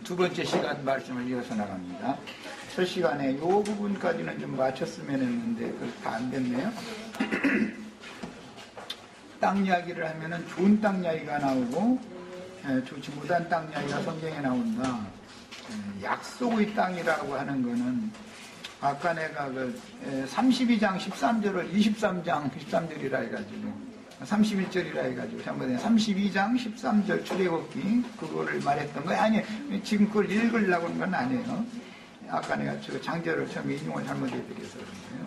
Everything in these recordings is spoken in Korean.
두 번째 시간 말씀을 이어서 나갑니다. 첫 시간에 이 부분까지는 좀 맞췄으면 했는데 다 안 됐네요. 땅 이야기를 하면은 좋은 땅 이야기가 나오고 좋지 못한 땅 이야기가 성경에 나온다. 약속의 땅이라고 하는 거는 아까 내가 32장 13절을 23장 13절이라 해가지고 31절이라 해가지고 한번에 32장 13절 출애굽기 그거를 말했던 거예요. 아니 지금 그걸 읽으려고 하는 건 아니에요. 아까 내가 저 장절을 처음에 인용을 잘못해드려서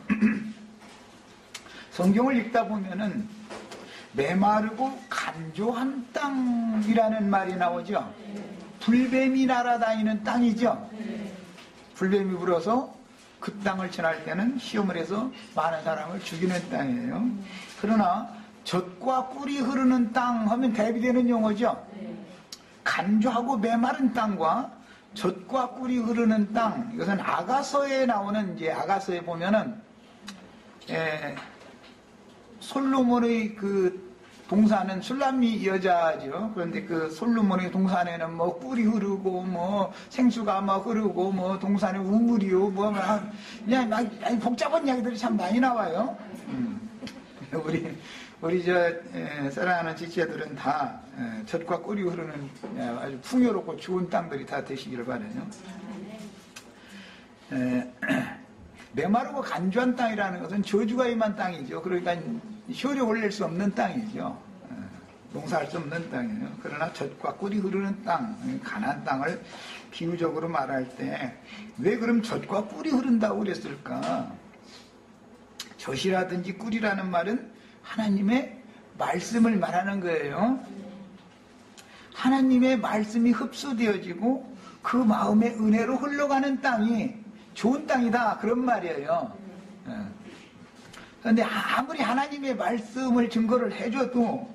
그런데요. 성경을 읽다 보면은 메마르고 간조한 땅이라는 말이 나오죠. 불뱀이 날아다니는 땅이죠. 불뱀이 불어서 그 땅을 지날 때는 시험을 해서 많은 사람을 죽이는 땅이에요. 그러나 젖과 꿀이 흐르는 땅 하면 대비되는 용어죠. 간조하고 메마른 땅과 젖과 꿀이 흐르는 땅, 이것은 아가서에 나오는, 이제 아가서에 보면은 솔로몬의 그 동산은 술람미 여자죠. 그런데 그 솔로몬의 동산에는 뭐 꿀이 흐르고 뭐 생수가 막 흐르고 뭐 동산에 우물이요 뭐 그냥 막 복잡한 이야기들이 참 많이 나와요. 우리 사랑하는 지체들은 다 젖과 꿀이 흐르는 아주 풍요롭고 좋은 땅들이 다 되시기를 바라요. 메마르고 간조한 땅이라는 것은 저주가 임한 땅이죠. 그러니까 효력을 올릴 수 없는 땅이죠. 농사할 수 없는 땅이에요. 그러나 젖과 꿀이 흐르는 땅, 가나안 땅을 비유적으로 말할 때 왜 그럼 젖과 꿀이 흐른다고 그랬을까? 젖이라든지 꿀이라는 말은 하나님의 말씀을 말하는 거예요. 하나님의 말씀이 흡수되어지고 그 마음의 은혜로 흘러가는 땅이 좋은 땅이다 그런 말이에요. 그런데 아무리 하나님의 말씀을 증거를 해줘도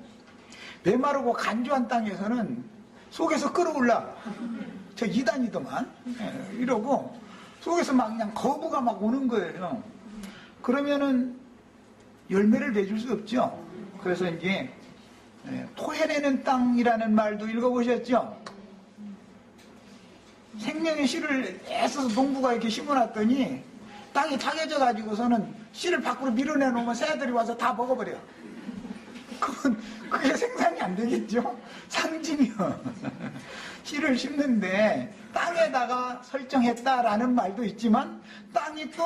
메마르고 간조한 땅에서는 속에서 끓어올라. 저 이단이더만 이러고 속에서 막 그냥 거부가 막 오는 거예요. 그러면은 열매를 맺을 수 없죠. 그래서 이제 토해내는 땅이라는 말도 읽어보셨죠? 생명의 씨를 애써서 농부가 이렇게 심어놨더니 땅이 타개져 가지고서는 씨를 밖으로 밀어내놓으면 새들이 와서 다 먹어버려. 그게 생산이 안 되겠죠? 상징이요. 씨를 심는데 땅에다가 설정했다라는 말도 있지만 땅이 또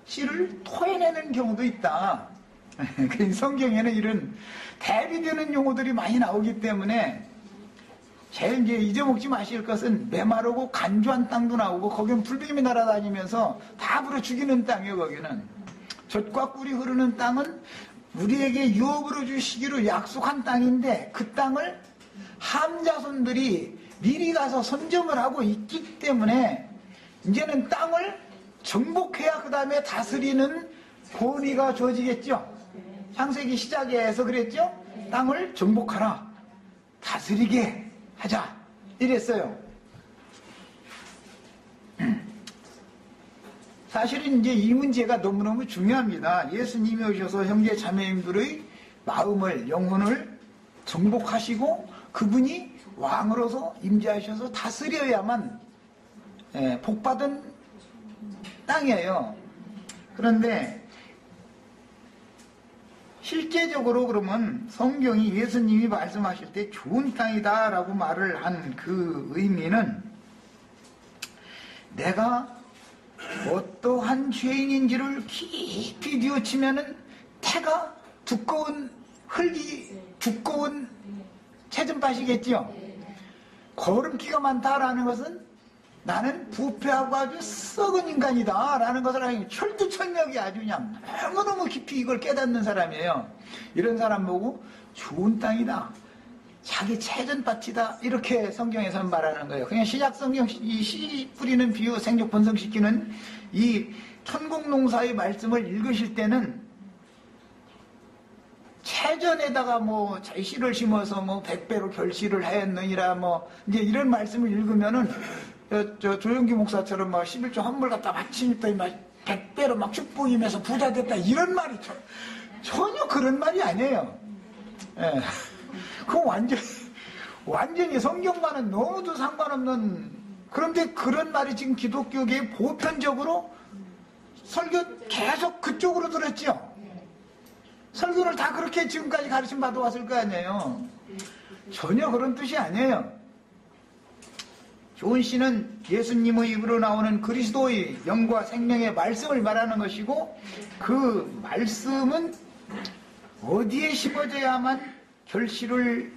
씨를 토해내는 경우도 있다. 성경에는 이런 대비되는 용어들이 많이 나오기 때문에 제일 이제 잊어먹지 마실 것은 메마르고 간조한 땅도 나오고 거기는 불뱀이 날아다니면서 다 불어 죽이는 땅이에요. 거기는 젖과 꿀이 흐르는 땅은 우리에게 유업으로 주시기로 약속한 땅인데 그 땅을 함 자손들이 미리 가서 선점을 하고 있기 때문에 이제는 땅을 정복해야 그 다음에 다스리는 권위가 주어지겠죠. 창세기 시작에서 그랬죠. 땅을 정복하라, 다스리게 하자 이랬어요. 사실은 이제 이 문제가 너무너무 중요합니다. 예수님이 오셔서 형제 자매님들의 마음을, 영혼을 정복하시고 그분이 왕으로서 임재하셔서 다스려야만 복받은 땅이에요. 그런데 실제적으로 그러면 성경이 예수님이 말씀하실 때 좋은 땅이다 라고 말을 한 그 의미는 내가 어떠한 죄인인지를 깊이 뉘우치면은 태가 두꺼운 흙이 두꺼운 채전밭이겠지요. 거름기가 많다라는 것은 나는 부패하고 아주 썩은 인간이다 라는 것을 알고 철두철미하게 아주 그냥 너무너무 깊이 이걸 깨닫는 사람이에요. 이런 사람 보고 좋은 땅이다, 자기 채전밭이다 이렇게 성경에서는 말하는 거예요. 그냥 신약성경 이 씨 뿌리는 비유 생육 번성시키는 이 천국농사의 말씀을 읽으실 때는 채전에다가 뭐 씨를 심어서 뭐 100배로 결실을 하였느니라 뭐 이제 이런 말씀을 읽으면은 저 조영기 목사처럼 막 11조 헌물 갖다 바치니까 막 100배로 막 축복이면서 부자 됐다 이런 말이 전혀 그런 말이 아니에요. 예. 그건 완전히 성경과는 너무도 상관없는, 그런데 그런 말이 지금 기독교계에 보편적으로 설교 계속 그쪽으로 들었죠. 설교를 다 그렇게 지금까지 가르침 받아왔을 거 아니에요. 전혀 그런 뜻이 아니에요. 조은 씨는 예수님의 입으로 나오는 그리스도의 영과 생명의 말씀을 말하는 것이고, 그 말씀은 어디에 심어져야만 결실을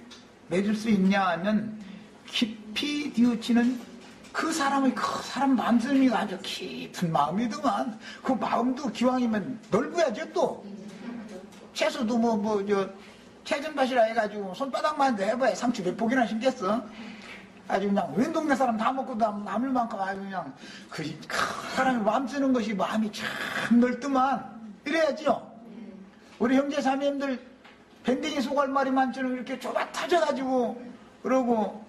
맺을 수 있냐 하면 깊이 뉘우치는 그 사람의, 그 사람 마음씀이 아주 깊은 마음이더만, 그 마음도 기왕이면 넓어야죠. 또 채소도 체전밭이라 해가지고 손바닥만 해봐야 상추 몇 폭이나 심겠어. 아주 그냥 웬 동네 사람 다 먹고 남을 만큼 아주 그냥 그 사람이 마음 쓰는 것이 마음이 참 넓더만, 이래야지요. 우리 형제 자매님들 밴댕이 소갈마리만처럼 이렇게 좁아 터져가지고, 그러고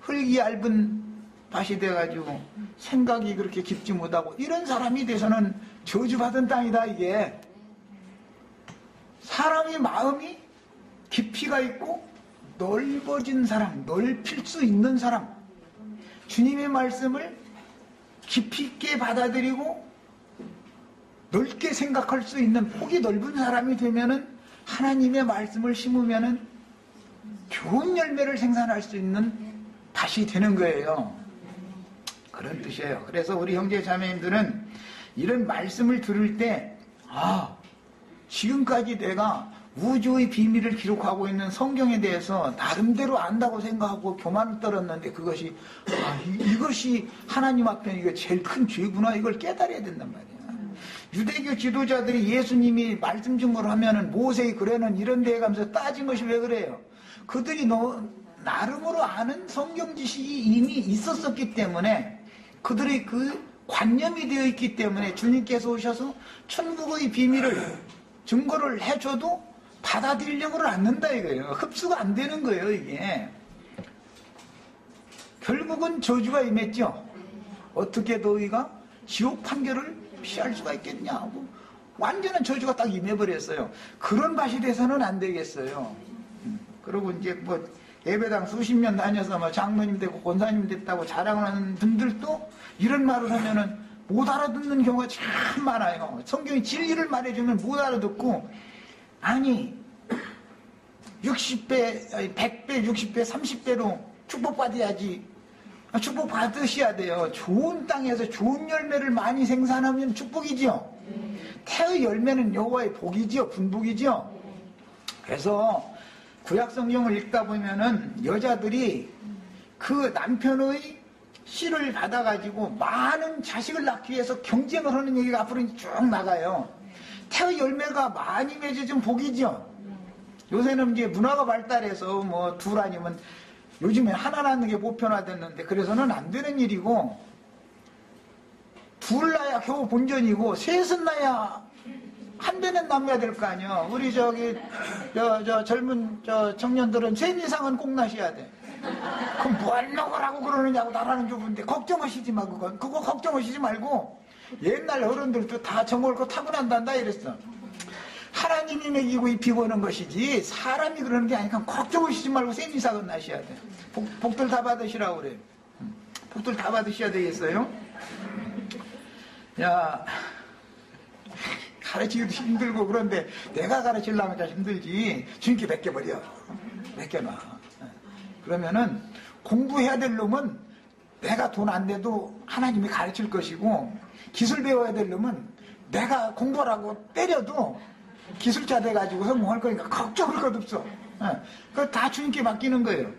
흙이 얇은 밭이 돼가지고 생각이 그렇게 깊지 못하고, 이런 사람이 돼서는 저주받은 땅이다. 이게 사람의 마음이 깊이가 있고 넓어진 사람, 넓힐 수 있는 사람, 주님의 말씀을 깊이 있게 받아들이고 넓게 생각할 수 있는 폭이 넓은 사람이 되면은, 하나님의 말씀을 심으면은 좋은 열매를 생산할 수 있는 밭이 되는 거예요. 그런 뜻이에요. 그래서 우리 형제 자매님들은 이런 말씀을 들을 때, 지금까지 내가 우주의 비밀을 기록하고 있는 성경에 대해서 나름대로 안다고 생각하고 교만을 떨었는데, 그것이 이것이 하나님 앞에 이게 제일 큰 죄구나, 이걸 깨달아야 된단 말이야. 유대교 지도자들이 예수님이 말씀 증거를 하면은 모세의 글에는 이런 데에 가면서 따진 것이 왜 그래요? 그들이 나름으로 아는 성경 지식이 이미 있었었기 때문에, 그들의 그 관념이 되어 있기 때문에 주님께서 오셔서 천국의 비밀을 증거를 해줘도 받아들이려고는 않는다 이거예요. 흡수가 안 되는 거예요. 이게 결국은 저주가 임했죠. 어떻게 너희가 지옥 판결을 피할 수가 있겠냐 하고 완전한 저주가 딱 임해버렸어요. 그런 밭이 돼서는 안 되겠어요. 그리고 이제 예배당 수십 년 다녀서 장로님 되고 권사님 됐다고 자랑하는 분들도 이런 말을 하면은 못 알아듣는 경우가 참 많아요. 성경이 진리를 말해주면 못 알아듣고, 아니 60배, 100배, 60배, 30배로 축복받아야지. 축복받으셔야 돼요. 좋은 땅에서 좋은 열매를 많이 생산하면 축복이지요. 태의 열매는 여호와의 복이지요. 분복이지요. 그래서 구약 성경을 읽다 보면은 여자들이 그 남편의 씨를 받아가지고 많은 자식을 낳기 위해서 경쟁을 하는 얘기가 앞으로 쭉 나가요. 태의 열매가 많이 맺어진 복이죠. 요새는 이제 문화가 발달해서 둘 아니면 요즘에 하나 낳는 게 보편화됐는데, 그래서는 안 되는 일이고, 둘 낳아야 겨우 본전이고, 셋은 낳아야 한 대는 남아야 될 거 아니야. 우리 젊은 청년들은 셋 이상은 꼭 낳으셔야 돼. 그럼 뭘 먹으라고 그러느냐고 나라는 주부인데, 걱정하시지 마. 그거 걱정하시지 말고, 옛날 어른들도 다 저먹을 거 타고난단다 이랬어. 하나님이 먹이고 입히고 오는 것이지 사람이 그러는 게 아니니까 걱정하시지 말고 셋 이상은 낳으셔야 돼. 복들 다 받으시라고 그래. 복들 다 받으셔야 되겠어요? 야, 가르치기도 힘들고 그런데 내가 가르치려면 좀 힘들지. 주님께 맡겨버려. 맡겨놔. 그러면은 공부해야 될 놈은 내가 돈 안 내도 하나님이 가르칠 것이고, 기술 배워야 될 놈은 내가 공부하라고 때려도 기술자 돼가지고 성공할 거니까 걱정할 것 없어. 그거 다 주님께 맡기는 거예요.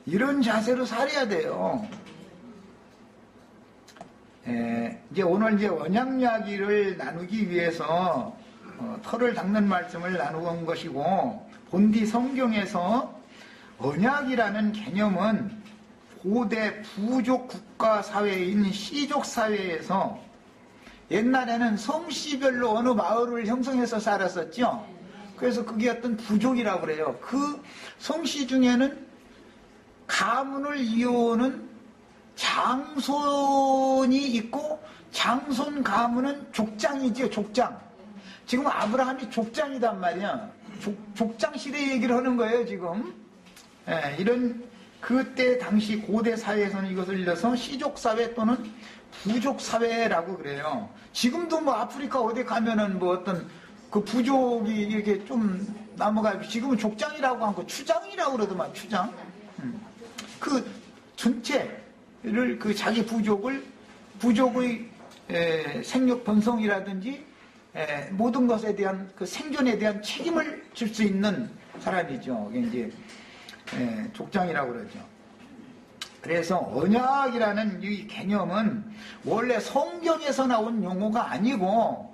이런 자세로 살아야 돼요. 이제 오늘 언약 이야기를 나누기 위해서 털을 닦는 말씀을 나누는 것이고, 본디 성경에서 언약이라는 개념은 고대 부족 국가 사회인 시족 사회에서 옛날에는 성씨별로 어느 마을을 형성해서 살았었죠. 그래서 그게 어떤 부족이라고 그래요. 그 성씨 중에는 가문을 이어오는 장손이 있고, 장손 가문은 족장이지요. 족장. 지금 아브라함이 족장이단 말이야. 족장 시대 얘기를 하는 거예요 지금. 이런 그때 당시 고대 사회에서는 이것을 일러서 시족사회 또는 부족사회라고 그래요. 지금도 뭐 아프리카 어디 가면은 뭐 어떤 그 부족이 이렇게 좀 넘어가, 지금은 족장이라고 하고 추장이라고 그러더만, 추장. 그 전체를 그 자기 부족의 생육 번성이라든지 모든 것에 대한 그 생존에 대한 책임을 질 수 있는 사람이죠. 이게 이제 족장이라고 그러죠. 그래서 언약이라는 이 개념은 원래 성경에서 나온 용어가 아니고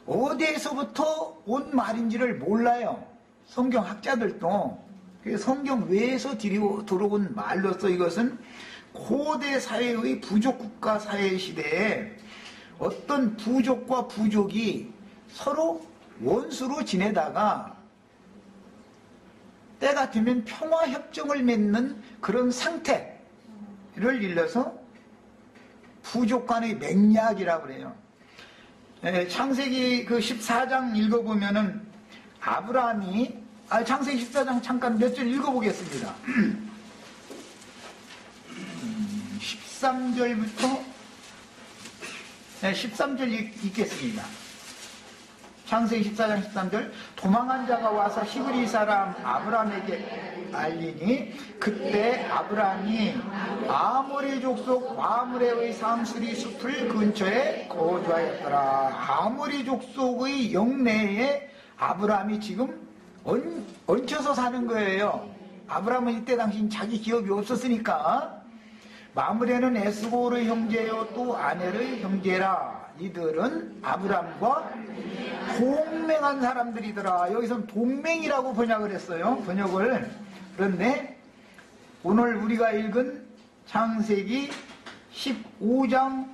어디에서부터 온 말인지를 몰라요. 성경 학자들도. 성경 외에서 들어온 말로서 이것은 고대 사회의 부족국가 사회 시대에 어떤 부족과 부족이 서로 원수로 지내다가 때가 되면 평화협정을 맺는 그런 상태를 일러서 부족 간의 맹약이라고 그래요. 창세기 그 14장 읽어보면은 아브라함이, 창세기 14장 잠깐 몇 절 읽어보겠습니다. 13절부터 13절 읽겠습니다. 창세기 14장 13절. 도망한 자가 와서 히브리 사람 아브라함에게 알리니 그때 아브라함이 아모리 족속 마므레의 상수리 숲을 근처에 거주하였더라. 아모리 족속의 영내에 아브라함이 지금 얹혀서 사는 거예요. 아브라함은 이때 당시 자기 기업이 없었으니까. 마므레는 에스골의 형제요 또 아넬의 형제라. 이들은 아브라함과 동맹한 사람들이더라. 여기서는 동맹이라고 번역을 했어요. 번역을. 그런데 오늘 우리가 읽은 창세기 15장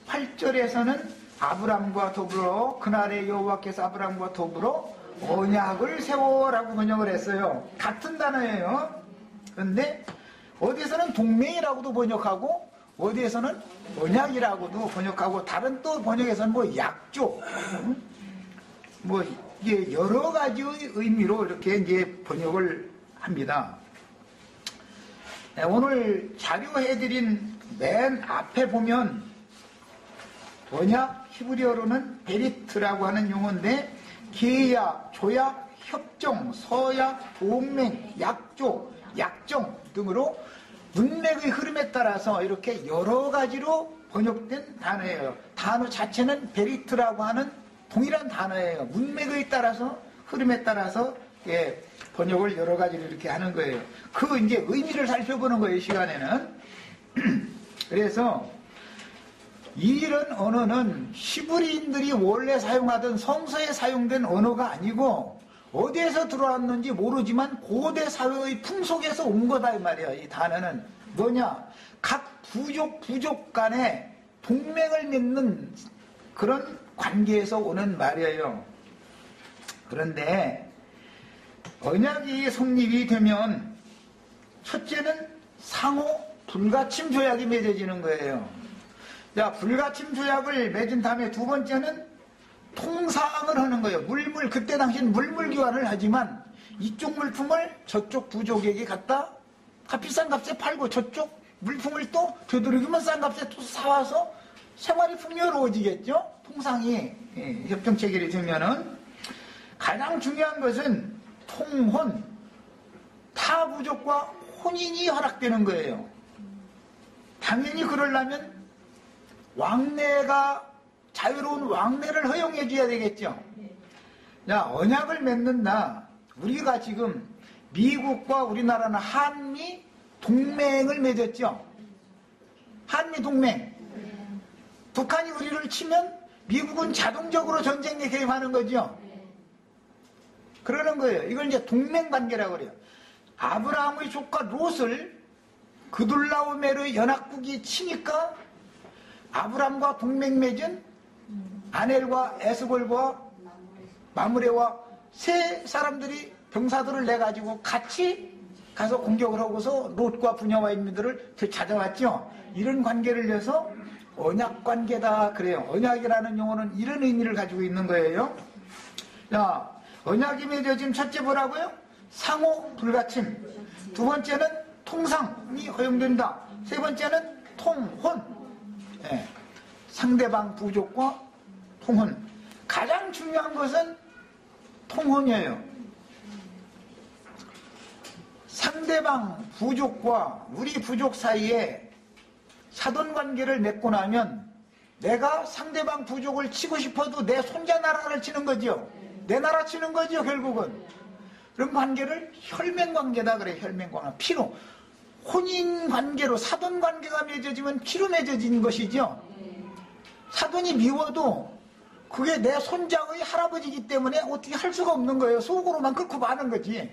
18절에서는 아브라함과 더불어 그날의 여호와께서 아브라함과 더불어 언약을 세워라고 번역을 했어요. 같은 단어예요. 그런데 어디에서는 동맹이라고도 번역하고 어디에서는 언약이라고도 번역하고 다른 또 번역에서는 뭐 약조 뭐 이게 여러 가지의 의미로 이렇게 이제 번역을 합니다. 오늘 자료해드린 맨 앞에 보면 언약 히브리어로는 베리트라고 하는 용어인데 계약, 조약, 협정, 서약, 동맹, 약조, 약정 등으로 문맥의 흐름에 따라서 이렇게 여러 가지로 번역된 단어예요. 단어 자체는 베리트라고 하는 동일한 단어예요. 문맥에 따라서 흐름에 따라서 번역을 여러 가지로 이렇게 하는 거예요. 그 이제 의미를 살펴보는 거예요, 이 시간에는. 그래서 이런 언어는 히브리인들이 원래 사용하던 성서에 사용된 언어가 아니고 어디에서 들어왔는지 모르지만 고대 사회의 풍속에서 온 거다 이 말이에요. 이 단어는 뭐냐? 각 부족 간에 동맹을 맺는 그런 관계에서 오는 말이에요. 그런데 언약이 성립이 되면 첫째는 상호 불가침 조약이 맺어지는 거예요. 자, 불가침 조약을 맺은 다음에 두 번째는 통상을 하는 거예요. 그때 당시엔 물물 교환을 하지만 이쪽 물품을 저쪽 부족에게 갖다 비싼 값에 팔고 저쪽 물품을 또 되도록이면 싼 값에 또 사와서 생활이 풍요로워지겠죠? 통상이 협정 체결이 되면은. 가장 중요한 것은 통혼, 타 부족과 혼인이 허락되는 거예요. 당연히 그러려면 왕래가 자유로운 왕래를 허용해 줘야 되겠죠. 자, 언약을 맺는다. 우리가 지금 미국과 우리나라는 한미 동맹을 맺었죠. 한미 동맹. 북한이 우리를 치면 미국은 자동적으로 전쟁에 개입하는 거죠. 그러는 거예요. 이걸 이제 동맹관계라고 그래요. 아브라함의 조카 롯을 그둘라오메르 연합국이 치니까 아브라함과 동맹 맺은 아넬과 에스골과 마므레와 세 사람들이 병사들을 내가지고 같이 가서 공격을 하고서 롯과 부녀와 인민들을 되찾아왔죠. 이런 관계를 내서 언약관계다 그래요. 언약이라는 용어는 이런 의미를 가지고 있는 거예요. 자, 언약이 맺어진 첫째 뭐라고요? 상호 불가침. 두 번째는 통상이 허용된다. 세 번째는 통혼. 예. 상대방 부족과 통혼. 가장 중요한 것은 통혼이에요. 상대방 부족과 우리 부족 사이에 사돈관계를 맺고 나면 내가 상대방 부족을 치고 싶어도 내 손자 나라를 치는 거죠. 내 나라 치는 거죠, 결국은. 그런 관계를 혈맹관계다 그래. 혈맹관계. 피로. 혼인관계로 사돈관계가 맺어지면 피로 맺어진 것이죠. 사돈이 미워도 그게 내 손자의 할아버지이기 때문에 어떻게 할 수가 없는 거예요. 속으로만 끓고 마는 거지.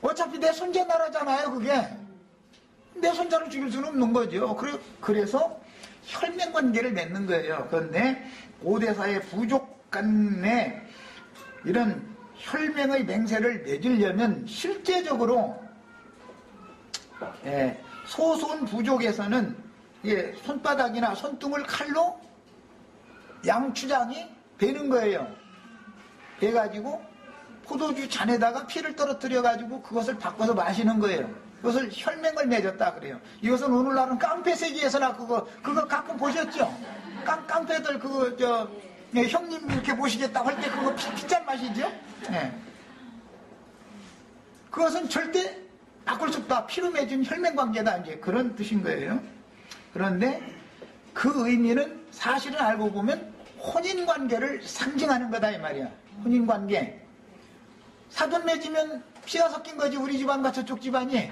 어차피 내 손자 나라잖아요, 그게. 내 손자를 죽일 수는 없는 거죠. 그래서 혈맹관계를 맺는 거예요. 그런데 고대사의 부족 간에 이런 혈맹의 맹세를 맺으려면 실제적으로 소손 부족에서는 손바닥이나 손등을 칼로 양추장이 베는 거예요. 베가지고 포도주 잔에다가 피를 떨어뜨려가지고 그것을 바꿔서 마시는 거예요. 그것을 혈맹을 맺었다 그래요. 이것은 오늘날은 깡패 세계에서나 그거 가끔 보셨죠? 깡패들 형님 이렇게 보시겠다고 할 때 그거 피잔 마시죠? 네. 그것은 절대 바꿀 수 없다. 피로 맺은 혈맹 관계다. 이제 그런 뜻인 거예요. 그런데 그 의미는 사실은 알고 보면 혼인 관계를 상징하는 거다 이 말이야. 혼인 관계. 사돈 맺으면 피가 섞인 거지, 우리 집안과 저쪽 집안이.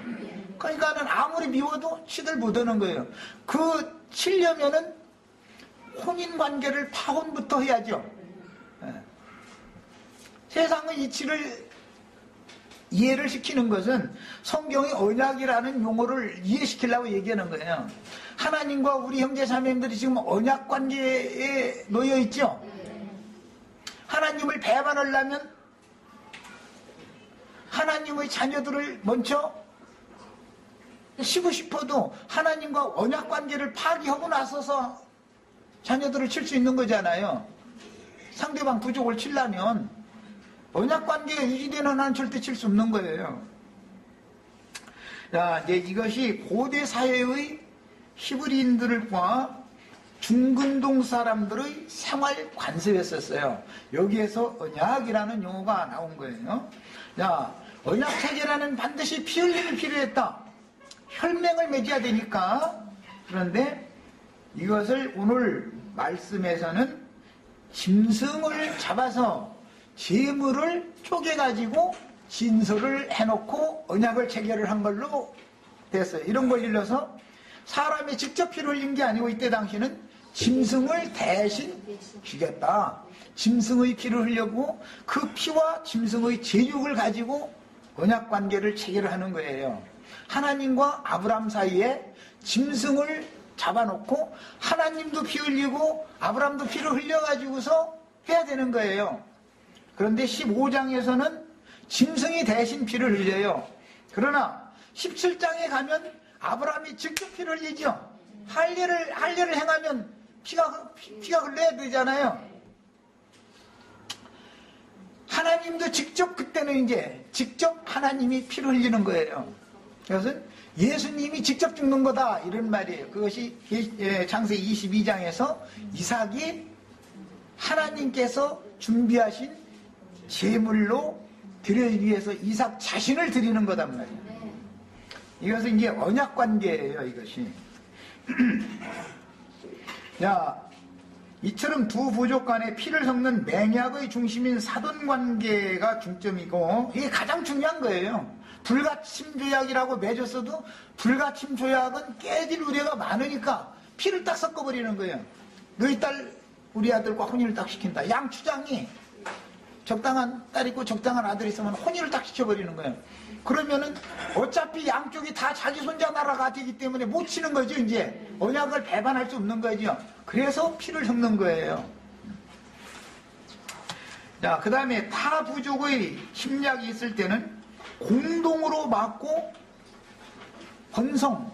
그러니까는 아무리 미워도 치들 못하는 거예요. 그 치려면은 혼인 관계를 파혼부터 해야죠. 세상의 이치를 이해를 시키는 것은 성경의 언약이라는 용어를 이해시키려고 얘기하는 거예요. 하나님과 우리 형제 자매님들이 지금 언약 관계에 놓여 있죠. 하나님을 배반하려면 하나님의 자녀들을 먼저 쉬고 싶어도 하나님과 언약 관계를 파기하고 나서서 자녀들을 칠 수 있는 거잖아요. 상대방 부족을 치려면 언약 관계가 유지되는 한 절대 칠 수 없는 거예요. 자, 이제 이것이 고대 사회의 히브리인들과 중근동 사람들의 생활 관습이었어요. 여기에서 언약이라는 용어가 나온 거예요. 자, 언약 체계라는 반드시 피 흘림이 필요했다. 혈맹을 맺어야 되니까. 그런데 이것을 오늘 말씀에서는 짐승을 잡아서 재물을 쪼개가지고 진설을 해놓고 언약을 체결을 한 걸로 됐어요. 이런 걸 일러서 사람이 직접 피를 흘린 게 아니고 이때 당시는 짐승을 대신 죽였다. 짐승의 피를 흘려고 그 피와 짐승의 제육을 가지고 언약 관계를 체결을 하는 거예요. 하나님과 아브람 사이에 짐승을 잡아놓고 하나님도 피 흘리고 아브람도 피를 흘려가지고서 해야 되는 거예요. 그런데 15장에서는 짐승이 대신 피를 흘려요. 그러나 17장에 가면 아브람이 직접 피를 흘리죠. 할 일을 행하면 피가 흘러야 되잖아요. 하나님도 직접 그때는 이제 직접 하나님이 피를 흘리는 거예요. 그것은 예수님이 직접 죽는 거다 이런 말이에요. 그것이 창세기 22장에서 이삭이 하나님께서 준비하신 제물로 드리기 위해서 이삭 자신을 드리는 거단 말이에요. 이것은 이제 언약 관계예요. 이것이. 자, 이처럼 두 부족 간에 피를 섞는 맹약의 중심인 사돈관계가 중점이고 이게 가장 중요한 거예요. 불가침 조약이라고 맺었어도 불가침 조약은 깨질 우려가 많으니까 피를 딱 섞어버리는 거예요. 너희 딸 우리 아들과 혼인을 딱 시킨다. 양추장이 적당한 딸 있고 적당한 아들이 있으면 혼인을 딱 시켜버리는 거예요. 그러면은 어차피 양쪽이 다 자기 손자 나라가 되기 때문에 못 치는 거죠. 이제 언약을 배반할 수 없는 거죠. 그래서 피를 섞는 거예요. 자, 그 다음에 타 부족의 침략이 있을 때는 공동으로 막고 번성,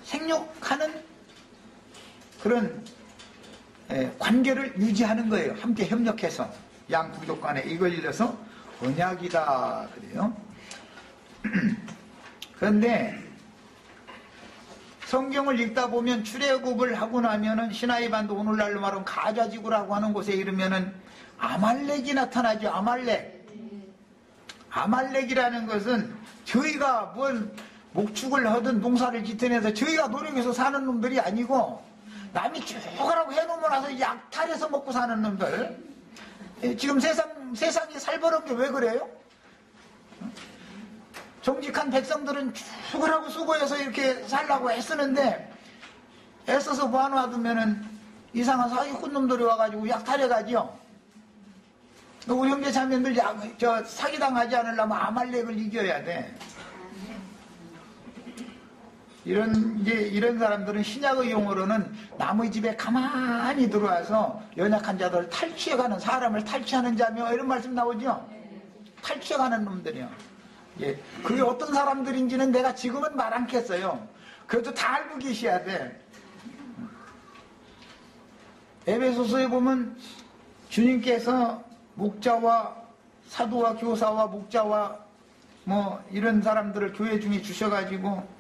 생육하는 그런 관계를 유지하는 거예요. 함께 협력해서 양 부족 간에 이걸 일러서 언약이다 그래요. 그런데 성경을 읽다 보면 출애굽을 하고 나면은 시나이 반도 오늘날로 말하면 가자지구라고 하는 곳에 이르면은 아말렉이 나타나죠. 아말렉이라는 것은 저희가 뭔 목축을 하든 농사를 짓든 해서 저희가 노력해서 사는 놈들이 아니고 남이 죽으라고 해놓으면 나서 약탈해서 먹고 사는 놈들. 지금 세상이 살벌한 게 왜 그래요? 정직한 백성들은 죽으라고 수고해서 이렇게 살라고 애쓰는데 애써서 모아놔두면은 이상한 사기꾼 놈들이 와가지고 약탈해가지요. 우리 형제 자매들 사기당하지 않으려면 아말렉을 이겨야 돼. 이런 사람들은 신약의 용어로는 남의 집에 가만히 들어와서 연약한 자들을 탈취해가는, 사람을 탈취하는 자며 이런 말씀 나오죠? 탈취해가는 놈들이요. 예. 그게 어떤 사람들인지는 내가 지금은 말 않겠어요. 그래도 다 알고 계셔야 돼. 에베소서에 보면 주님께서 목자와 사도와 교사와 목자와 뭐 이런 사람들을 교회 중에 주셔가지고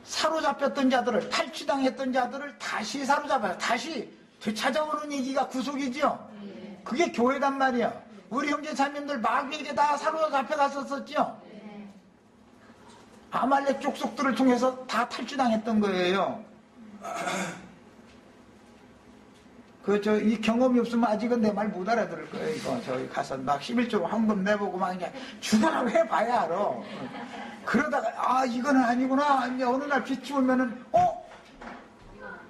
사로잡혔던 자들을, 탈취당했던 자들을 다시 사로잡아요. 다시 되찾아오는 얘기가 구속이죠. 그게 교회단 말이야. 우리 형제 자매들 마귀에게 다 사로잡혀 갔었었죠. 아말렉 족속들을 통해서 다 탈취당했던 거예요. 이 경험이 없으면 아직은 내 말 못 알아들을 거예요. 이거 저기 가서 막 11조로 헌금 내보고 막 그냥 죽어라고 해봐야 알아. 그러다가 이거는 아니구나. 이제 어느 날 빛이 오면은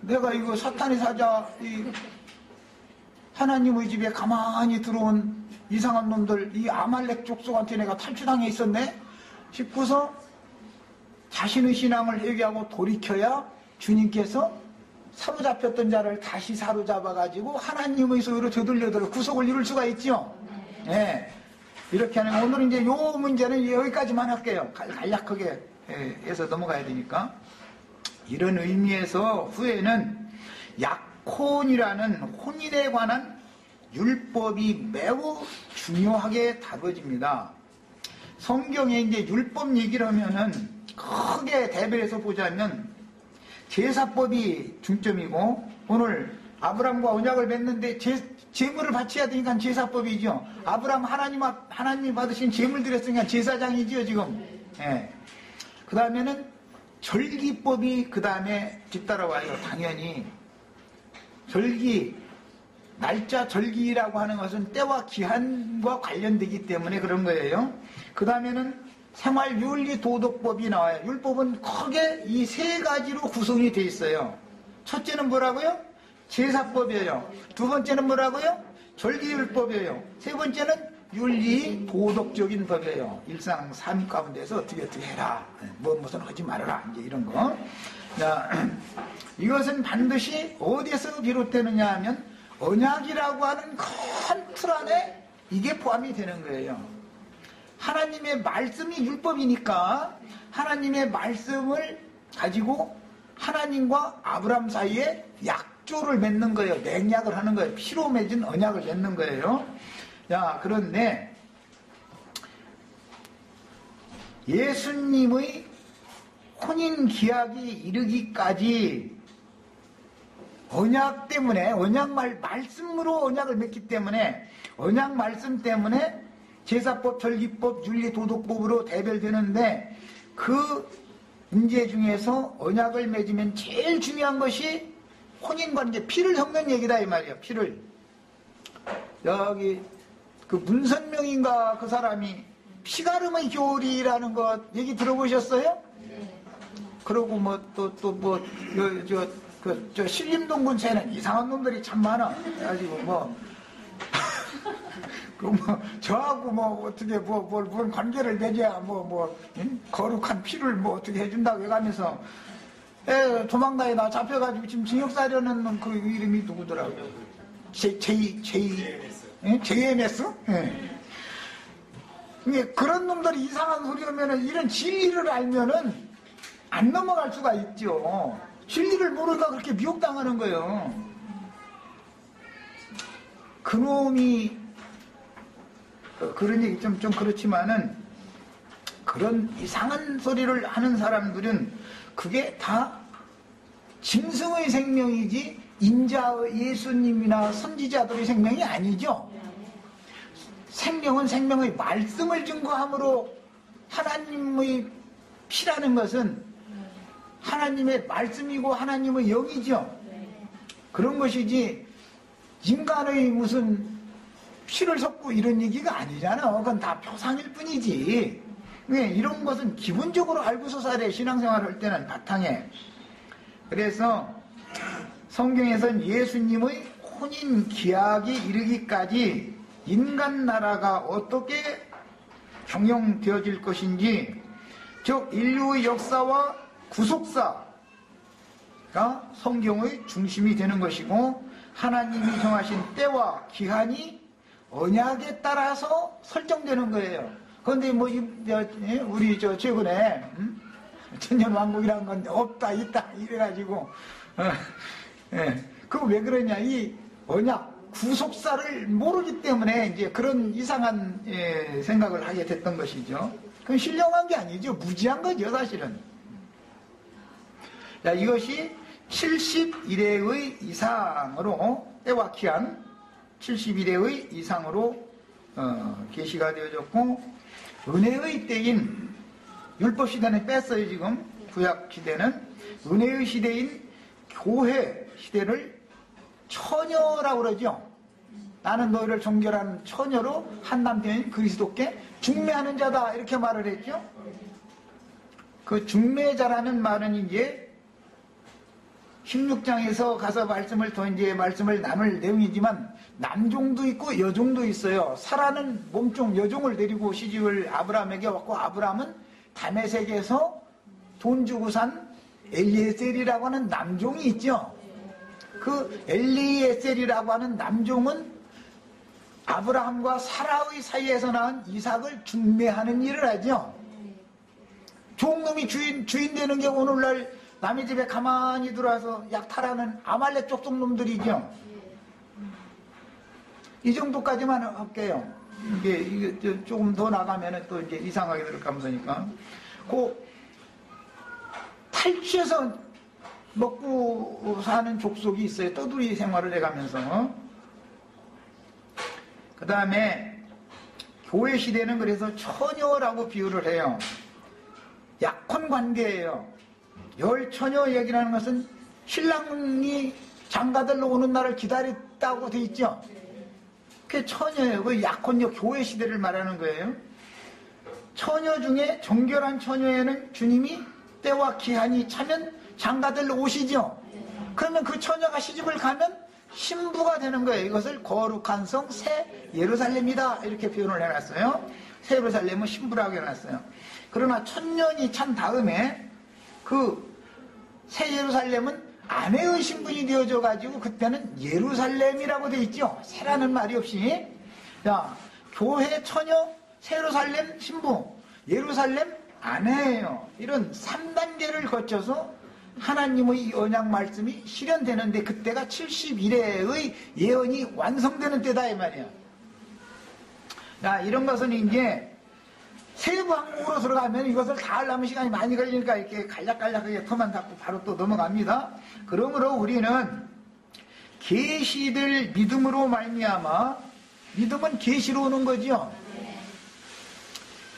내가 이거 사탄의 사자 하나님의 집에 가만히 들어온 이상한 놈들, 이 아말렉 족속한테 내가 탈취당해 있었네 싶고서 자신의 신앙을 회개하고 돌이켜야 주님께서 사로잡혔던 자를 다시 사로잡아가지고 하나님의 소유로 되돌려들어 구속을 이룰 수가 있죠. 예. 이렇게 하는, 오늘은 이제 요 문제는 여기까지만 할게요. 간략하게 해서 넘어가야 되니까. 이런 의미에서 후에는 약혼이라는 혼인에 관한 율법이 매우 중요하게 다뤄집니다. 성경에 이제 율법 얘기를 하면은 크게 대별해서 보자면 제사법이 중점이고, 오늘 아브람과 언약을 맺는데 제물을 바쳐야 되니까 제사법이죠. 아브람 하나님이 받으신 제물 드렸으니까 제사장이죠 지금. 예. 그 다음에는 절기법이 그 다음에 뒤따라와요. 당연히 절기, 날짜 절기라고 하는 것은 때와 기한과 관련되기 때문에 그런 거예요. 그 다음에는 생활 윤리 도덕법이 나와요. 율법은 크게 이 세 가지로 구성이 되어 있어요. 첫째는 뭐라고요? 제사법이에요. 두 번째는 뭐라고요? 절기율법이에요. 세 번째는 윤리 도덕적인 법이에요. 일상 삶 가운데서 어떻게 해라, 무슨 하지 말아라, 이제 이런 거. 자, 이것은 반드시 어디에서 비롯되느냐 하면 언약이라고 하는 큰 틀 안에 이게 포함이 되는 거예요. 하나님의 말씀이 율법이니까 하나님의 말씀을 가지고 하나님과 아브람 사이에 약조를 맺는 거예요. 맹약을 하는 거예요. 피로 맺은 언약을 맺는 거예요. 자, 그런데 예수님의 혼인 기약이 이르기까지 언약 때문에, 말씀으로 언약을 맺기 때문에, 언약 말씀 때문에 제사법, 절기법, 윤리, 도덕법으로 대별되는데, 그 문제 중에서 언약을 맺으면 제일 중요한 것이 혼인관계, 피를 섞는 얘기다 이 말이에요. 피를. 여기 그 문선명인가 그 사람이 피가름의 교리라는 것 얘기 들어보셨어요? 네. 그러고 뭐 저 신림동 근처에는 이상한 놈들이 참 많아. 그래가지고 저하고 어떻게 무슨 관계를 맺어야 거룩한 피를 어떻게 해준다고 해가면서 도망다니다 잡혀가지고 지금 징역사려는 그 이름이 누구더라고요? JMS? 예. 그런 놈들이 이상한 소리 하면은, 이런 진리를 알면은 안 넘어갈 수가 있죠. 진리를 모르니까 그렇게 미혹당하는 거예요. 그놈이 그런 얘기 좀 그렇지만은 그런 이상한 소리를 하는 사람들은 그게 다 짐승의 생명이지 인자의 예수님이나 선지자들의 생명이 아니죠. 생명은 생명의 말씀을 증거함으로 하나님의 피라는 것은 하나님의 말씀이고 하나님의 영이죠. 그런 것이지 인간의 무슨 피를 섞고 이런 얘기가 아니잖아. 그건 다 표상일 뿐이지. 이런 것은 기본적으로 알고서 살아야 신앙생활을 할 때는 바탕에. 그래서 성경에서는 예수님의 혼인 기약이 이르기까지 인간 나라가 어떻게 경영되어질 것인지, 즉 인류의 역사와 구속사가 성경의 중심이 되는 것이고, 하나님이 정하신 때와 기한이 언약에 따라서 설정되는 거예요. 그런데 뭐 우리 최근에 천년왕국이라는 건 없다 있다 이래가지고 그거 왜 그러냐, 이 언약 구속사를 모르기 때문에 이제 그런 이상한 생각을 하게 됐던 것이죠. 그건 신령한 게 아니죠. 무지한 거죠, 사실은. 자, 이것이 71회의 이상으로, 때와 기한 71회의 이상으로 계시가 되어졌고, 은혜의 때인, 율법 시대는 뺐어요. 지금 구약 시대는 은혜의 시대인 교회 시대를 처녀라고 그러죠. 나는 너희를 정결한 처녀로 한 남편인 그리스도께 중매하는 자다, 이렇게 말을 했죠. 그 중매자라는 말은 이제 16장에서 가서 말씀을 나눌 내용이지만, 남종도 있고 여종도 있어요. 사라는 몸종 여종을 데리고 시집을 아브라함에게 왔고, 아브라함은 다메섹에서 돈 주고 산 엘리에셀이라고 하는 남종이 있죠. 그 엘리에셀이라고 하는 남종은 아브라함과 사라의 사이에서 낳은 이삭을 중매하는 일을 하죠. 종놈이 주인 되는 게 오늘날 남의 집에 가만히 들어와서 약탈하는 아말렉 족속 놈들이죠. 이 정도까지만 할게요. 이게 조금 더 나가면 또 이제 이상하게 들어가면서니까. 그 탈취해서 먹고 사는 족속이 있어요. 떠돌이 생활을 해가면서. 그 다음에 교회 시대는 그래서 처녀라고 비유를 해요. 약혼 관계예요. 열 처녀 얘기라는 것은 신랑이 장가들러 오는 날을 기다렸다고 돼 있죠. 그게 처녀예요. 그 약혼녀, 교회 시대를 말하는 거예요. 처녀 중에 정결한 처녀에는 주님이 때와 기한이 차면 장가들러 오시죠. 그러면 그 처녀가 시집을 가면 신부가 되는 거예요. 이것을 거룩한 성 새 예루살렘이다, 이렇게 표현을 해놨어요. 새 예루살렘은 신부라고 해놨어요. 그러나 천년이 찬 다음에 그 새 예루살렘은 아내의 신분이 되어져 가지고 그때는 예루살렘이라고 돼 있죠. 새라는 말이 없이. 자, 교회 처녀, 새 예루살렘 신부, 예루살렘 아내예요. 이런 3단계를 거쳐서 하나님의 언약 말씀이 실현되는데, 그때가 71회의 예언이 완성되는 때다, 이 말이야. 자, 이런 것은 이제 세부 항목으로 들어가면 이것을 다 하려면 시간이 많이 걸리니까 이렇게 간략간략하게 터만 닫고 바로 또 넘어갑니다. 그러므로 우리는 계시를 믿음으로 말미암아, 믿음은 계시로 오는 거죠.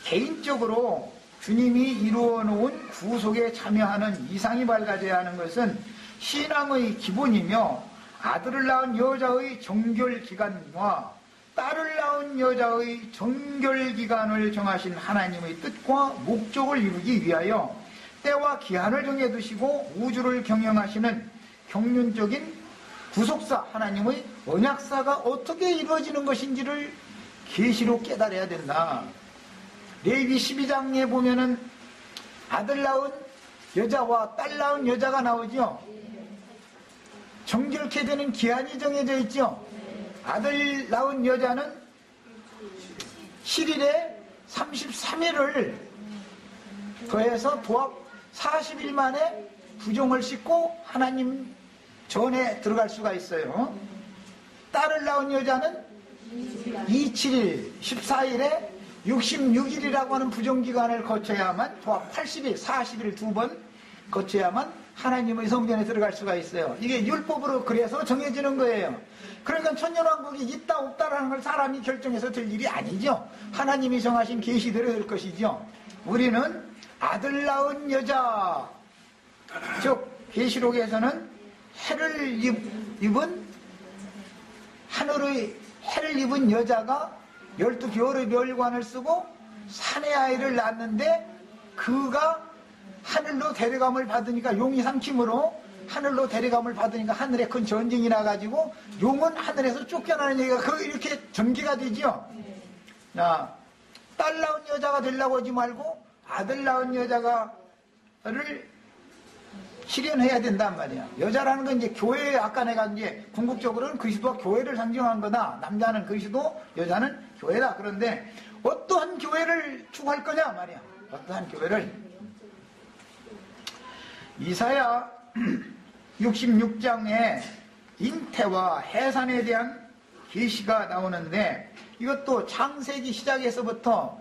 개인적으로 주님이 이루어 놓은 구속에 참여하는 이상이 밝아져야 하는 것은 신앙의 기본이며, 아들을 낳은 여자의 정결기간과 딸을 낳은 여자의 정결기간을 정하신 하나님의 뜻과 목적을 이루기 위하여 때와 기한을 정해두시고 우주를 경영하시는 경륜적인 구속사, 하나님의 언약사가 어떻게 이루어지는 것인지를 계시로 깨달아야 된다. 레위기 12장에 보면은 아들 낳은 여자와 딸 낳은 여자가 나오죠. 정결케 되는 기한이 정해져 있죠. 아들 낳은 여자는 7일에 33일을 더해서 도합 40일 만에 부종을 씻고 하나님 전에 들어갈 수가 있어요. 딸을 낳은 여자는 27일, 14일에 66일이라고 하는 부정기간을 거쳐야만, 도합 80일, 40일 두 번 거쳐야만 하나님의 성전에 들어갈 수가 있어요. 이게 율법으로 그래서 정해지는 거예요. 그러니까 천년왕국이 있다 없다라는 걸 사람이 결정해서 될 일이 아니죠. 하나님이 정하신 계시대로 될 것이죠. 우리는 아들 낳은 여자, 즉 계시록에서는 해를 입은 하늘의 해를 입은 여자가 12개월의 멸관을 쓰고 사내 아이를 낳았는데 그가 하늘로 데려감을 받으니까 용이 삼킴으로 하늘로 데려감을 받으니까 하늘에 큰 전쟁이 나가지고 용은 하늘에서 쫓겨나는 얘기가 이렇게 전개가 되죠. 딸 낳은 여자가 되려고 하지 말고 아들 낳은 여자가를 실현해야 된단 말이야. 여자라는 건 이제 교회, 아까 내가 이제 궁극적으로는 그리스도와 교회를 상징한 거다. 남자는 그리스도, 여자는 교회다. 그런데 어떠한 교회를 추구할 거냐 말이야. 어떠한 교회를. 이사야 66장에 잉태와 해산에 대한 계시가 나오는데 이것도 창세기 시작에서부터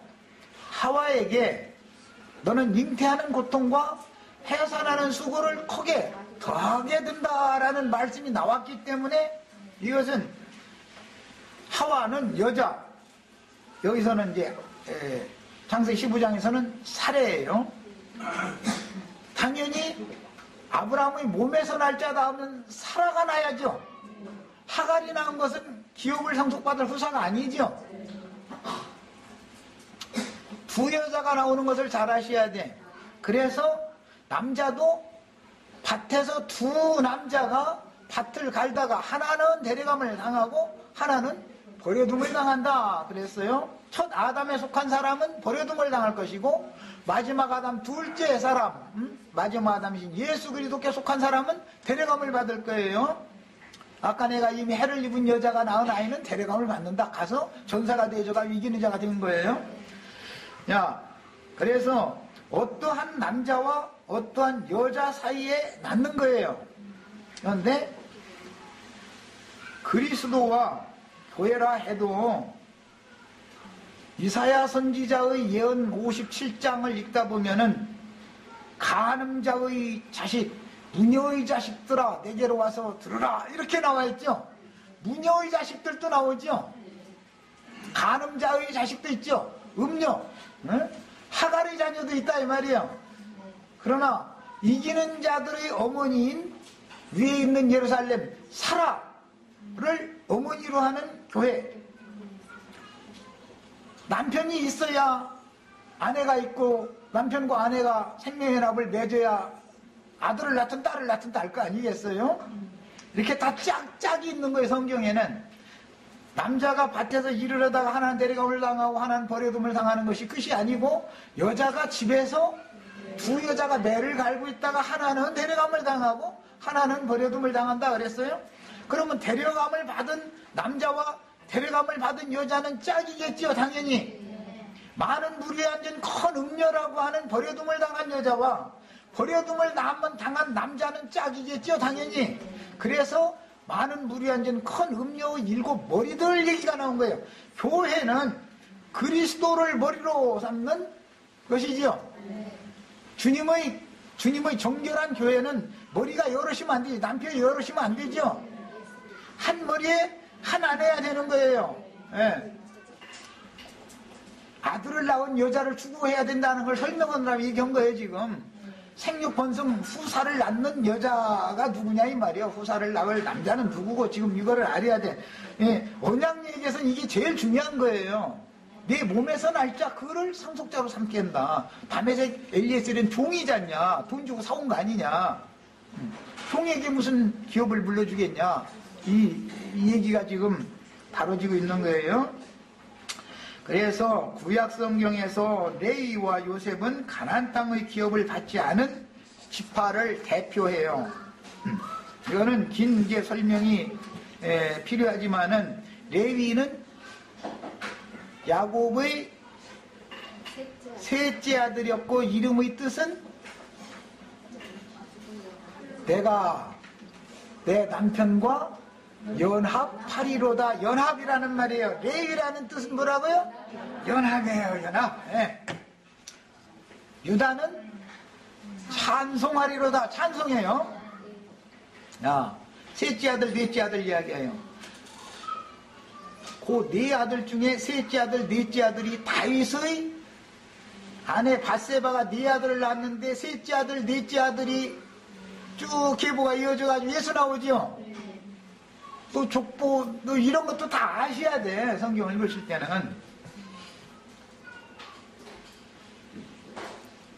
하와에게 너는 잉태하는 고통과 해산하는 수고를 크게 더하게 된다라는 말씀이 나왔기 때문에 이것은 하와는 여자, 여기서는 이제 창세기 15장에서는 사례예요. 당연히 아브라함의 몸에서 날 자다 하면 사라가 나야죠. 하갈이 낳은 것은 기업을 상속받을 후사가 아니죠. 두 여자가 나오는 것을 잘 아셔야 돼. 그래서 남자도 밭에서 두 남자가 밭을 갈다가 하나는 데려감을 당하고 하나는 버려둠을 당한다 그랬어요. 첫 아담에 속한 사람은 버려둠을 당할 것이고 마지막 아담 둘째 사람, 마지막 아담이신 예수 그리스도께 속한 사람은 데려감을 받을 거예요. 아까 내가 이미 해를 입은 여자가 낳은 아이는 데려감을 받는다. 가서 전사가 되어져가 이기는 자가 되는 거예요. 그래서 어떠한 남자와 어떠한 여자 사이에 낳는 거예요. 그런데 그리스도와 교회라 해도 이사야 선지자의 예언 57장을 읽다 보면은 간음자의 자식, 무녀의 자식들아 내게로 와서 들으라 이렇게 나와 있죠. 무녀의 자식들도 나오죠. 간음자의 자식도 있죠. 음녀, 하갈의 자녀도 있다 이 말이에요. 그러나 이기는 자들의 어머니인 위에 있는 예루살렘 사라를 어머니로 하는 교회, 남편이 있어야 아내가 있고 남편과 아내가 생명연합을 맺어야 아들을 낳든 딸을 낳든 다 알 거 아니겠어요? 이렇게 다 짝짝이 있는 거예요. 성경에는 남자가 밭에서 일을 하다가 하나는 데려감을 당하고 하나는 버려둠을 당하는 것이 끝이 아니고 여자가 집에서 두 여자가 매를 갈고 있다가 하나는 데려감을 당하고 하나는 버려둠을 당한다 그랬어요. 그러면 데려감을 받은 남자와 데려감을 받은 여자는 짝이겠죠. 당연히 많은 무리에 앉은 큰 음녀라고 하는 버려둠을 당한 여자와 버려둠을 당한 남자는 짝이겠죠. 당연히. 그래서 많은 무리에 앉은 큰 음녀의 7머리들 얘기가 나온 거예요. 교회는 그리스도를 머리로 삼는 것이지요. 주님의 정결한 교회는 머리가 여럿이면 안 되지. 남편이 여럿이면 안 되죠. 한 머리에 한 아내야 되는 거예요. 아들을 낳은 여자를 추구해야 된다는 걸 설명하느라고 얘기한 거예요. 지금 생육 번성 후사를 낳는 여자가 누구냐 이 말이에요. 후사를 낳을 남자는 누구고 지금 이거를 알아야 돼. 언약 얘기에서는 이게 제일 중요한 거예요. 내 몸에서 날짜 그를 상속자로 삼게 한다. 다메섹 엘리에셀은 종이잖냐. 돈 주고 사온 거 아니냐. 종에게 무슨 기업을 물려주겠냐. 이 얘기가 지금 다뤄지고 있는 거예요. 그래서 구약 성경에서 레위와 요셉은 가나안 땅의 기업을 받지 않은 지파를 대표해요. 이거는 긴 이제 설명이 필요하지만은 레위는 야곱의 셋째 아들이었고 이름의 뜻은 내가 내 남편과 연합하리로다. 연합이라는 말이에요. 레위라는 뜻은 뭐라고요? 연합이에요. 연합. 네. 유다는 찬송하리로다. 찬송해요. 야, 셋째 아들, 넷째 아들 이야기해요. 그 네 아들 중에 셋째 아들, 넷째 아들이 다윗의 아내 밧세바가 네 아들을 낳았는데 셋째 아들, 넷째 아들이 쭉 계보가 이어져가지고 예수 나오죠. 또 족보, 또 이런 것도 다 아셔야 돼. 성경을 읽으실 때는.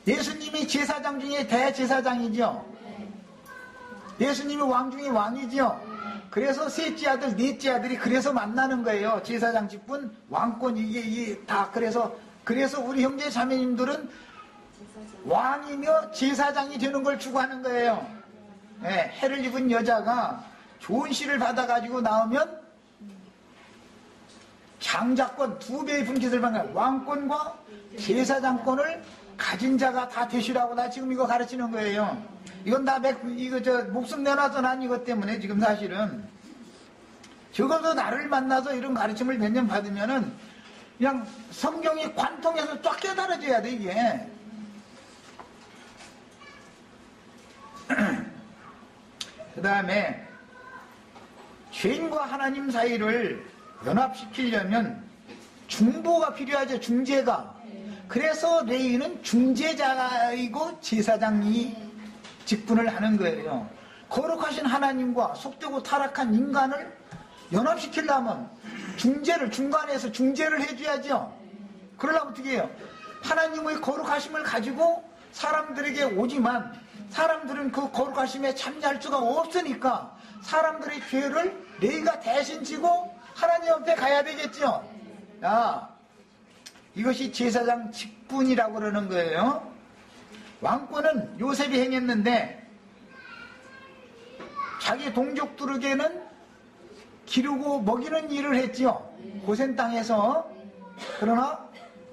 예수님이 제사장 중에 대제사장이죠. 예수님이 왕 중에 왕이죠. 그래서 셋째 아들, 넷째 아들이 그래서 만나는 거예요. 제사장 직분, 왕권, 이게 다 그래서 우리 형제 자매님들은 왕이며 제사장이 되는 걸 추구하는 거예요. 네, 해를 입은 여자가 좋은 씨를 받아가지고 나오면 장자권, 2배의 분깃을 받는 왕권과 제사장권을 가진 자가 다 되시라고 나 지금 이거 가르치는 거예요. 이건 다 목숨 내놔서 난 이것 때문에 지금 사실은 적어도 나를 만나서 이런 가르침을 몇 년 받으면은 그냥 성경이 관통해서 쫙 깨달아져야 돼 이게. 그 다음에 죄인과 하나님 사이를 연합시키려면 중보가 필요하죠. 중재가. 그래서 레위는 중재자이고 제사장이 직분을 하는 거예요. 거룩하신 하나님과 속되고 타락한 인간을 연합시키려면 중재를, 중간에서 중재를 해줘야죠. 그러려면 어떻게 해요? 하나님의 거룩하심을 가지고 사람들에게 오지만 사람들은 그 거룩하심에 참여할 수가 없으니까 사람들의 죄를 레위가 대신 지고 하나님 앞에 가야 되겠죠. 야, 이것이 제사장 직분이라고 그러는 거예요. 왕권은 요셉이 행했는데 자기 동족들에게는 기르고 먹이는 일을 했죠. 고센 땅에서. 그러나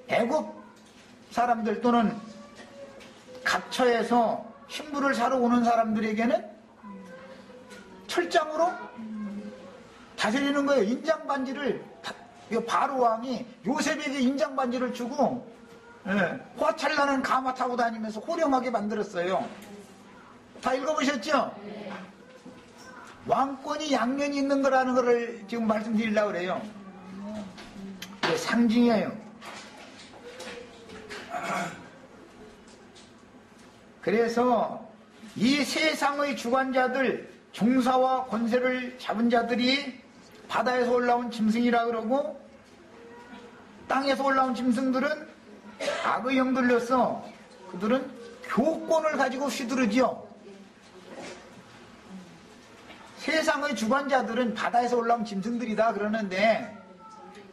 애굽 사람들 또는 각처에서 식물을 사러 오는 사람들에게는 철장으로 다스리는 거예요. 인장반지를 바로 왕이 요셉에게 인장반지를 주고 화찰나는 가마 타고 다니면서 호령하게 만들었어요. 다 읽어보셨죠? 왕권이 양면이 있는 거라는 거를 지금 말씀드리려고 그래요. 상징이에요. 그래서 이 세상의 주관자들, 종사와 권세를 잡은 자들이 바다에서 올라온 짐승이라 그러고 땅에서 올라온 짐승들은 악의 형들로서 그들은 교권을 가지고 휘두르지요. 세상의 주관자들은 바다에서 올라온 짐승들이다 그러는데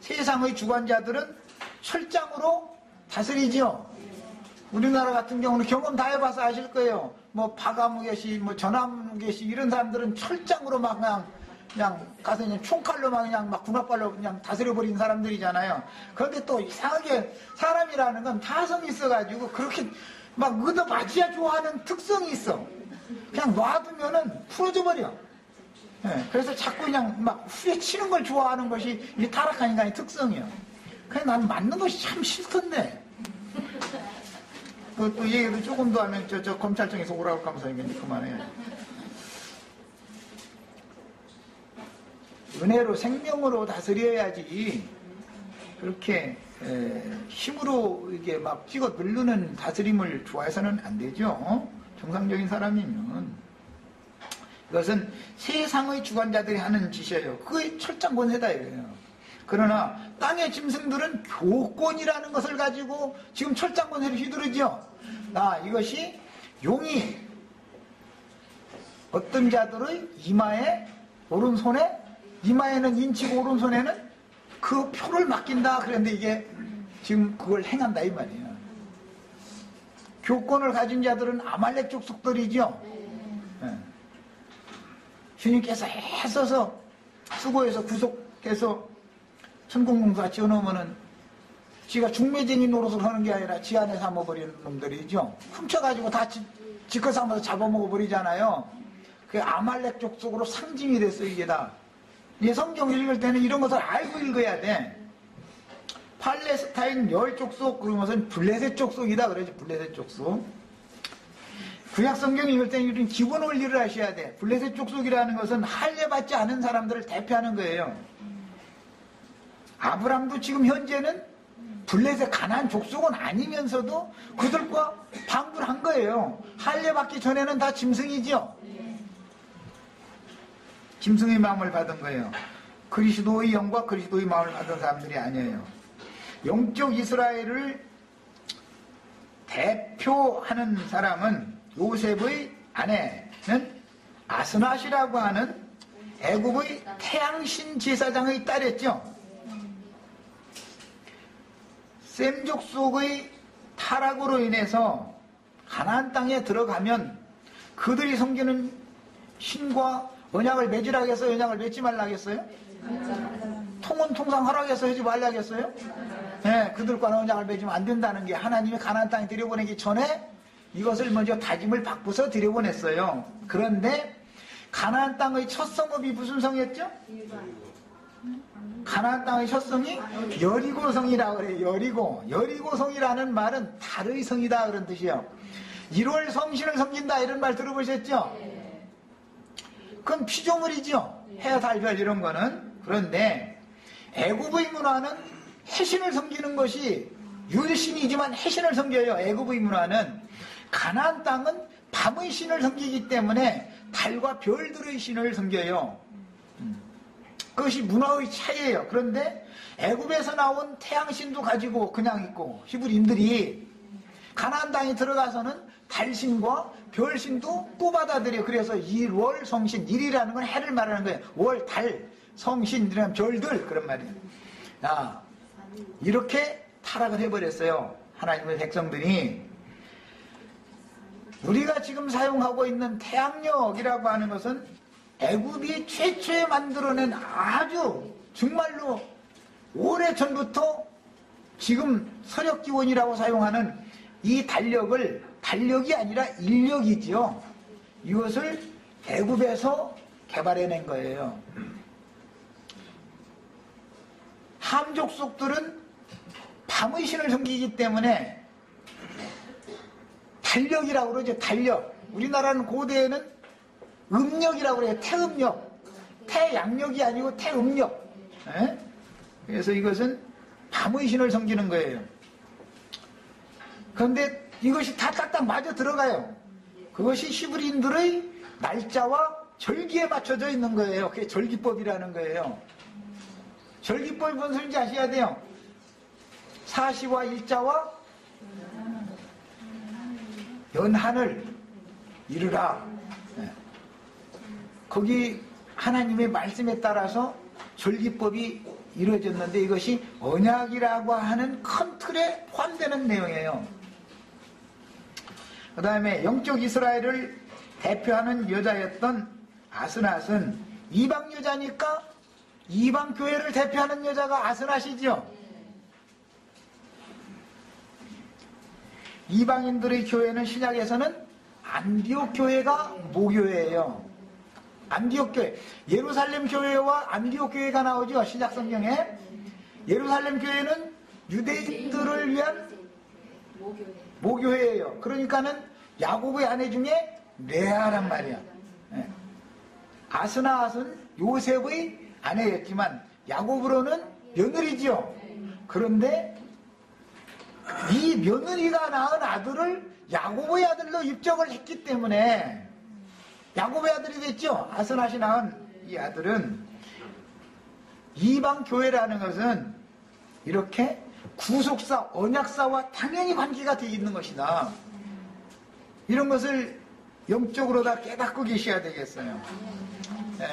세상의 주관자들은 철장으로 다스리지요. 우리나라 같은 경우는 경험 다 해봐서 아실 거예요. 뭐 바가무개시, 뭐 전함무개시 이런 사람들은 철장으로 막 그냥 가서 그냥 총칼로 막 군합발로 그냥 다스려버린 사람들이잖아요. 그런데 또 이상하게 사람이라는 건 타성이 있어가지고 그렇게 막 얻어맞이야 좋아하는 특성이 있어. 그냥 놔두면은 풀어져 버려. 네, 그래서 자꾸 그냥 막 후려치는 걸 좋아하는 것이 이 타락한 인간의 특성이에요. 그냥 난 맞는 것이 참 싫던데. 또 얘기도 조금 더 하면 저 검찰청에서 오라고 하면서 이제 그만해. 은혜로 생명으로 다스려야지 그렇게 힘으로 이게 막 찍어 누르는 다스림을 좋아해서는 안 되죠. 정상적인 사람이면. 이것은 세상의 주관자들이 하는 짓이에요. 그게 철장 권세다 이거예요. 그러나 땅의 짐승들은 교권이라는 것을 가지고 지금 철장 권세를 휘두르죠. 이것이 용이 어떤 자들의 이마에 오른손에 이마에는 인치고 오른손에는 그 표를 맡긴다 그랬는데 이게 지금 그걸 행한다 이 말이에요. 교권을 가진 자들은 아말렉 족속들이죠. 네. 주님께서 애써서 수고해서 구속해서 천국농사 지어놓으면은 지가 중매쟁이 노릇을 하는 게 아니라 지 안에 삼아버리는 놈들이죠. 훔쳐가지고 다 지껏 삼아서 잡아먹어버리잖아요. 그게 아말렉 족속으로 상징이 됐어요 이게 다. 이 성경 읽을 때는 이런 것을 알고 읽어야 돼. 팔레스타인 열 족속 그런 것은 블레셋 족속이다 그러죠. 블레셋 족속. 구약 성경 읽을 때는 이런 기본 원리를 아셔야 돼. 블레셋 족속이라는 것은 할례받지 않은 사람들을 대표하는 거예요. 아브람도 지금 현재는 블레셋 가나안 족속은 아니면서도 그들과 방불 한 거예요. 할례받기 전에는 다 짐승이죠. 짐승의 마음을 받은 거예요. 그리스도의 영과 그리스도의 마음을 받은 사람들이 아니에요. 영적 이스라엘을 대표하는 사람은 요셉의 아내는 아스낫이라고 하는 애굽의 태양신 제사장의 딸이었죠. 셈 족속의 타락으로 인해서 가나안 땅에 들어가면 그들이 섬기는 신과 언약을 맺으라 하겠어요? 언약을 맺지 말라 하겠어요? 통은 통상 하라겠어요? 하지 말라 하겠어요? 네, 그들과는 언약을 맺으면 안 된다는 게 하나님이 가나안 땅에 들여보내기 전에 이것을 먼저 다짐을 바꾸서 들여보냈어요. 그런데 가나안 땅의 첫 성읍이 무슨 성이었죠? 가나안 땅의 첫 성이 여리고성이라고 그래요. 여리고성이라는 말은 달의 성이다 그런 뜻이에요. 1월 성신을 섬긴다 이런 말 들어보셨죠? 그건 피조물이죠. 해, 달, 별 이런 거는. 그런데 애굽의 문화는 해신을 섬기는 것이 율신이지만 해신을 섬겨요. 애굽의 문화는. 가나안 땅은 밤의 신을 섬기기 때문에 달과 별들의 신을 섬겨요. 그것이 문화의 차이예요. 그런데 애굽에서 나온 태양신도 가지고 그냥 있고 히브리인들이 가나안 땅에 들어가서는 달신과 별신도 또 받아들여요. 그래서 1월 성신, 1이라는 건 해를 말하는 거예요. 월, 달, 성신, 이라는 별들 그런 말이에요. 이렇게 타락을 해버렸어요. 하나님의 백성들이. 우리가 지금 사용하고 있는 태양력이라고 하는 것은 애굽이 최초에 만들어낸 아주 정말로 오래전부터 지금 서력기원이라고 사용하는 이 달력을 달력이 아니라 인력이지요. 이것을 애굽에서 개발해낸 거예요. 함 족속들은 밤의 신을 섬기기 때문에 달력이라고 그러죠. 달력. 우리나라는 고대에는 음력이라고 그래요. 태음력. 태양력이 아니고 태음력. 에? 그래서 이것은 밤의 신을 섬기는 거예요. 그런데 이것이 다 딱딱 맞아 들어가요. 그것이 히브리인들의 날짜와 절기에 맞춰져 있는 거예요. 그게 절기법이라는 거예요. 절기법이 무슨 소리인지 아셔야 돼요. 사시와 일자와 연한을 이루라. 거기 하나님의 말씀에 따라서 절기법이 이루어졌는데 이것이 언약이라고 하는 큰 틀에 포함되는 내용이에요. 그 다음에 영적 이스라엘을 대표하는 여자였던 아스낫은 이방 여자니까 이방 교회를 대표하는 여자가 아스낫이죠. 이방인들의 교회는 신약에서는 안디옥 교회가 모교회예요. 안디옥 교회, 예루살렘 교회와 안디옥 교회가 나오죠. 신약 성경에. 예루살렘 교회는 유대인들을 위한 모교회예요. 그러니까는 야곱의 아내 중에 레아란 말이야. 아스나앗은 요셉의 아내였지만 야곱으로는 며느리지요. 그런데 이 며느리가 낳은 아들을 야곱의 아들로 입적을 했기 때문에 야곱의 아들이 됐죠. 아스낫이 낳은 이 아들은 이방 교회라는 것은 이렇게 구속사, 언약사와 당연히 관계가 되어 있는 것이다. 이런 것을 영적으로 다 깨닫고 계셔야 되겠어요.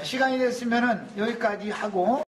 시간이 됐으면 여기까지 하고